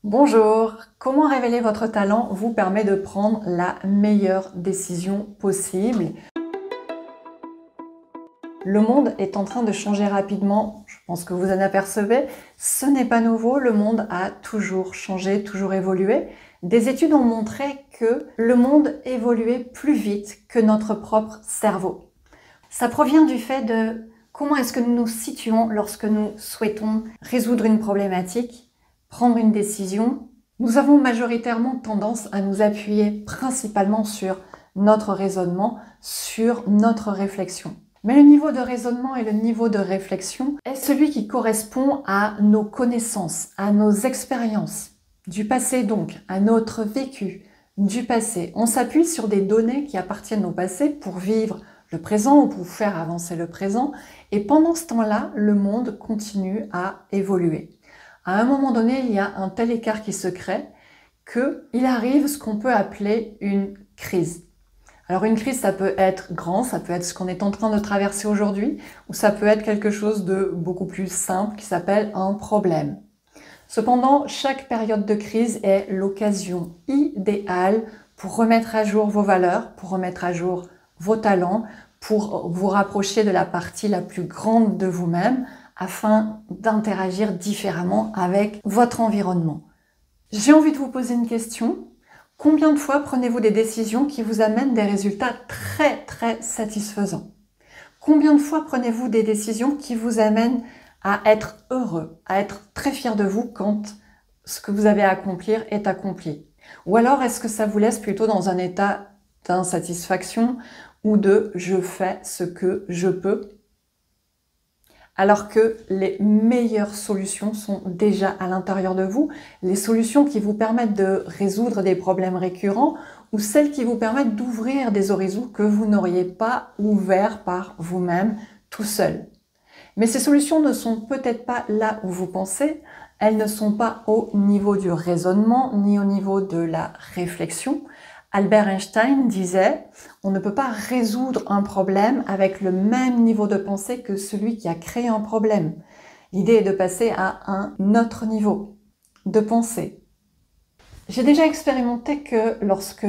Bonjour, comment révéler votre talent vous permet de prendre la meilleure décision possible? Le monde est en train de changer rapidement, je pense que vous en apercevez. Ce n'est pas nouveau, le monde a toujours changé, toujours évolué. Des études ont montré que le monde évoluait plus vite que notre propre cerveau. Ça provient du fait de comment est-ce que nous nous situons lorsque nous souhaitons résoudre une problématique, prendre une décision. Nous avons majoritairement tendance à nous appuyer principalement sur notre raisonnement, sur notre réflexion. Mais le niveau de raisonnement et le niveau de réflexion est celui qui correspond à nos connaissances, à nos expériences du passé donc, à notre vécu du passé. On s'appuie sur des données qui appartiennent au passé pour vivre le présent ou pour faire avancer le présent. Et pendant ce temps-là, le monde continue à évoluer. À un moment donné, il y a un tel écart qui se crée qu'il arrive ce qu'on peut appeler une crise. Alors une crise, ça peut être grand, ça peut être ce qu'on est en train de traverser aujourd'hui, ou ça peut être quelque chose de beaucoup plus simple qui s'appelle un problème. Cependant, chaque période de crise est l'occasion idéale pour remettre à jour vos valeurs, pour remettre à jour vos talents, pour vous rapprocher de la partie la plus grande de vous-même afin d'interagir différemment avec votre environnement. J'ai envie de vous poser une question. Combien de fois prenez-vous des décisions qui vous amènent des résultats très satisfaisants? Combien de fois prenez-vous des décisions qui vous amènent à être heureux, à être très fier de vous quand ce que vous avez à accomplir est accompli? Ou alors est-ce que ça vous laisse plutôt dans un état d'insatisfaction ou de « je fais ce que je peux » alors que les meilleures solutions sont déjà à l'intérieur de vous, les solutions qui vous permettent de résoudre des problèmes récurrents ou celles qui vous permettent d'ouvrir des horizons que vous n'auriez pas ouverts par vous-même tout seul. Mais ces solutions ne sont peut-être pas là où vous pensez, elles ne sont pas au niveau du raisonnement ni au niveau de la réflexion. Albert Einstein disait « On ne peut pas résoudre un problème avec le même niveau de pensée que celui qui a créé un problème. » L'idée est de passer à un autre niveau de pensée. J'ai déjà expérimenté que lorsque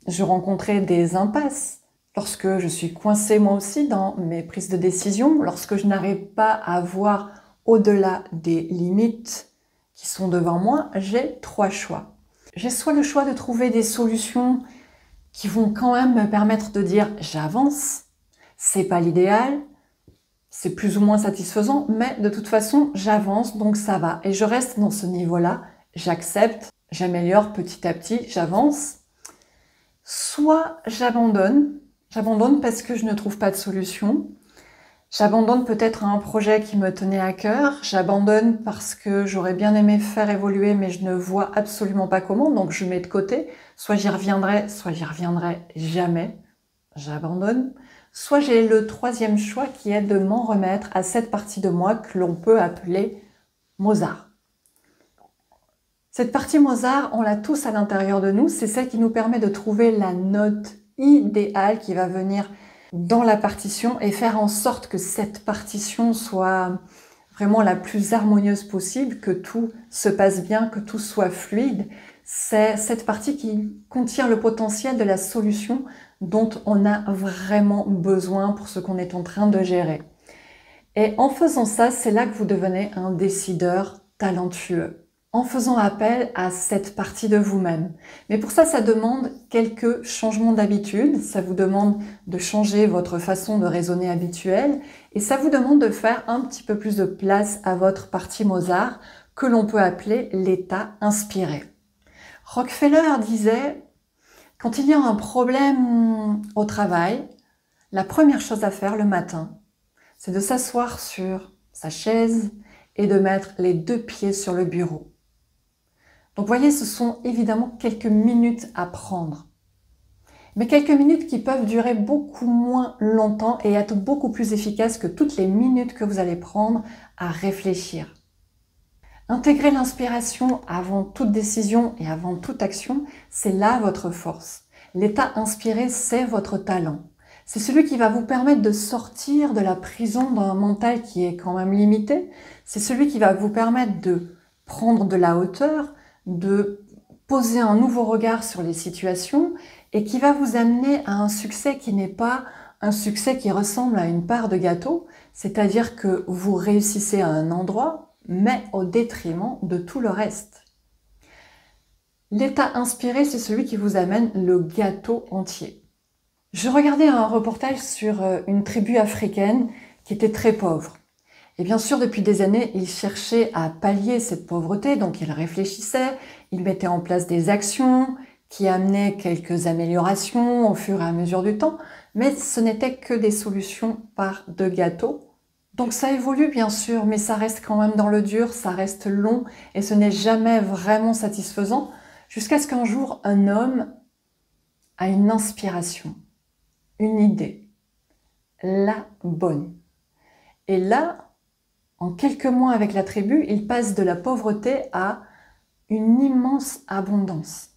je rencontrais des impasses, lorsque je suis coincée moi aussi dans mes prises de décision, lorsque je n'arrive pas à voir au-delà des limites qui sont devant moi, j'ai trois choix. J'ai soit le choix de trouver des solutions qui vont quand même me permettre de dire j'avance, c'est pas l'idéal, c'est plus ou moins satisfaisant, mais de toute façon j'avance donc ça va et je reste dans ce niveau-là, j'accepte, j'améliore petit à petit, j'avance. Soit j'abandonne parce que je ne trouve pas de solution. J'abandonne peut-être un projet qui me tenait à cœur. J'abandonne parce que j'aurais bien aimé faire évoluer, mais je ne vois absolument pas comment, donc je mets de côté. Soit j'y reviendrai jamais. J'abandonne. Soit j'ai le troisième choix qui est de m'en remettre à cette partie de moi que l'on peut appeler Mozart. Cette partie Mozart, on l'a tous à l'intérieur de nous. C'est celle qui nous permet de trouver la note idéale qui va venir dans la partition et faire en sorte que cette partition soit vraiment la plus harmonieuse possible, que tout se passe bien, que tout soit fluide. C'est cette partie qui contient le potentiel de la solution dont on a vraiment besoin pour ce qu'on est en train de gérer. Et en faisant ça, c'est là que vous devenez un décideur talentueux, en faisant appel à cette partie de vous-même. Mais pour ça, ça demande quelques changements d'habitude, ça vous demande de changer votre façon de raisonner habituelle, et ça vous demande de faire un petit peu plus de place à votre partie Mozart, que l'on peut appeler l'état inspiré. Rockefeller disait, quand il y a un problème au travail, la première chose à faire le matin, c'est de s'asseoir sur sa chaise et de mettre les deux pieds sur le bureau. Donc, vous voyez, ce sont évidemment quelques minutes à prendre. Mais quelques minutes qui peuvent durer beaucoup moins longtemps et être beaucoup plus efficaces que toutes les minutes que vous allez prendre à réfléchir. Intégrer l'inspiration avant toute décision et avant toute action, c'est là votre force. L'état inspiré, c'est votre talent. C'est celui qui va vous permettre de sortir de la prison d'un mental qui est quand même limité. C'est celui qui va vous permettre de prendre de la hauteur, de poser un nouveau regard sur les situations et qui va vous amener à un succès qui n'est pas un succès qui ressemble à une part de gâteau, c'est-à-dire que vous réussissez à un endroit, mais au détriment de tout le reste. L'état inspiré, c'est celui qui vous amène le gâteau entier. Je regardais un reportage sur une tribu africaine qui était très pauvre. Et bien sûr, depuis des années, ils cherchaient à pallier cette pauvreté, donc ils réfléchissaient, ils mettaient en place des actions qui amenaient quelques améliorations au fur et à mesure du temps, mais ce n'était que des solutions par de gâteaux. Donc ça évolue bien sûr, mais ça reste quand même dans le dur, ça reste long et ce n'est jamais vraiment satisfaisant, jusqu'à ce qu'un jour, un homme a une inspiration, une idée, la bonne. Et là, en quelques mois avec la tribu, il passe de la pauvreté à une immense abondance.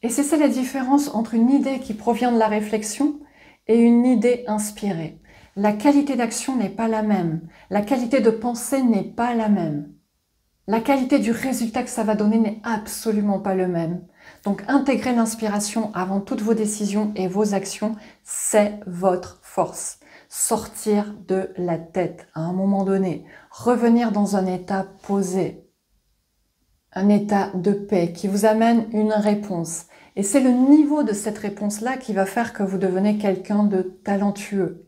Et c'est ça la différence entre une idée qui provient de la réflexion et une idée inspirée. La qualité d'action n'est pas la même, la qualité de pensée n'est pas la même. La qualité du résultat que ça va donner n'est absolument pas le même. Donc intégrer l'inspiration avant toutes vos décisions et vos actions, c'est votre force. Sortir de la tête à un moment donné, revenir dans un état posé, un état de paix qui vous amène une réponse. Et c'est le niveau de cette réponse-là qui va faire que vous devenez quelqu'un de talentueux.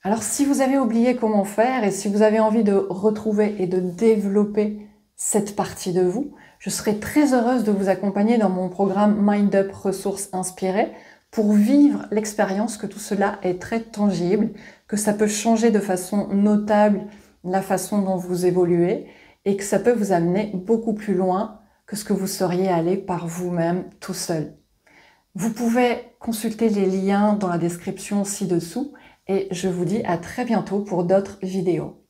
Alors si vous avez oublié comment faire et si vous avez envie de retrouver et de développer cette partie de vous, je serai très heureuse de vous accompagner dans mon programme Mind Up Ressources Inspirées pour vivre l'expérience que tout cela est très tangible, que ça peut changer de façon notable la façon dont vous évoluez et que ça peut vous amener beaucoup plus loin que ce que vous seriez allé par vous-même tout seul. Vous pouvez consulter les liens dans la description ci-dessous et je vous dis à très bientôt pour d'autres vidéos.